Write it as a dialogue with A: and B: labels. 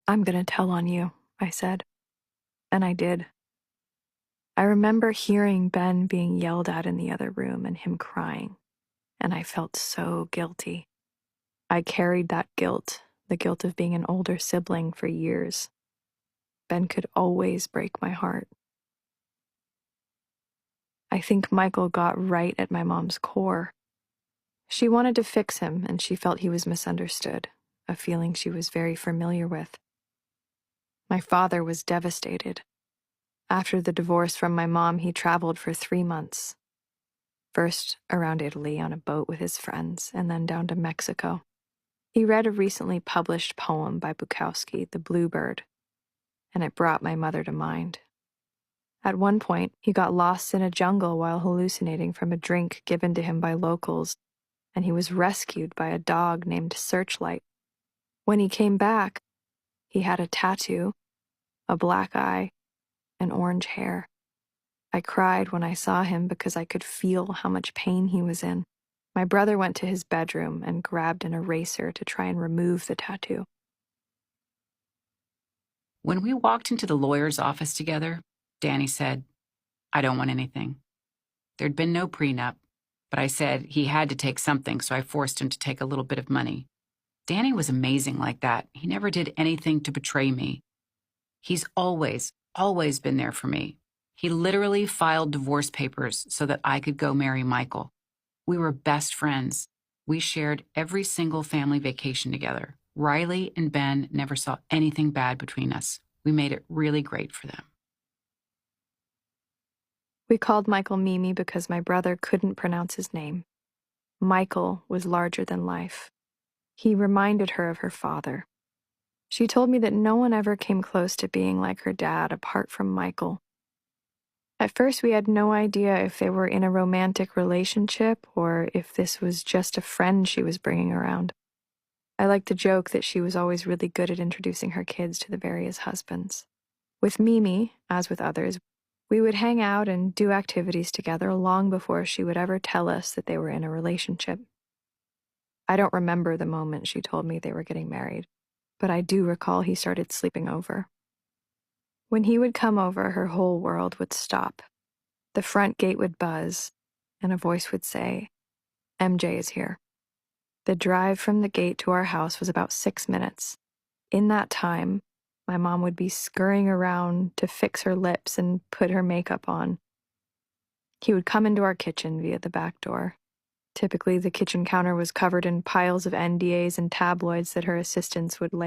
A: "I'm gonna tell on you," I said, and I did. I remember hearing Ben being yelled at in the other room and him crying, and I felt so guilty. I carried that guilt, the guilt of being an older sibling, for years. Ben could always break my heart. I think Michael got right at my mom's core. She wanted to fix him, and she felt he was misunderstood, a feeling she was very familiar with. My father was devastated. After the divorce from my mom, he traveled for 3 months. First around Italy on a boat with his friends, and then down to Mexico. He read a recently published poem by Bukowski, The Bluebird, and it brought my mother to mind. At one point, he got lost in a jungle while hallucinating from a drink given to him by locals, and he was rescued by a dog named Searchlight. When he came back, he had a tattoo, a black eye, and orange hair. I cried when I saw him because I could feel how much pain he was in. My brother went to his bedroom and grabbed an eraser to try and remove the tattoo.
B: When we walked into the lawyer's office together, Danny said, "I don't want anything." There'd been no prenup, but I said he had to take something, so I forced him to take a little bit of money. Danny was amazing like that. He never did anything to betray me. He's always been there for me. He literally filed divorce papers so that I could go marry Michael. We were best friends. We shared every single family vacation together. Riley and Ben never saw anything bad between us. We made it really great for them.
A: We called Michael Mimi because my brother couldn't pronounce his name. Michael was larger than life. He reminded her of her father. She told me that no one ever came close to being like her dad apart from Michael. At first, we had no idea if they were in a romantic relationship or if this was just a friend she was bringing around. I like to joke that she was always really good at introducing her kids to the various husbands. With Mimi, as with others, we would hang out and do activities together long before she would ever tell us that they were in a relationship. I don't remember the moment she told me they were getting married, but I do recall he started sleeping over. When he would come over, her whole world would stop. The front gate would buzz, and a voice would say, "MJ is here." The drive from the gate to our house was about 6 minutes. In that time, my mom would be scurrying around to fix her lips and put her makeup on. He would come into our kitchen via the back door. Typically, the kitchen counter was covered in piles of NDAs and tabloids that her assistants would lay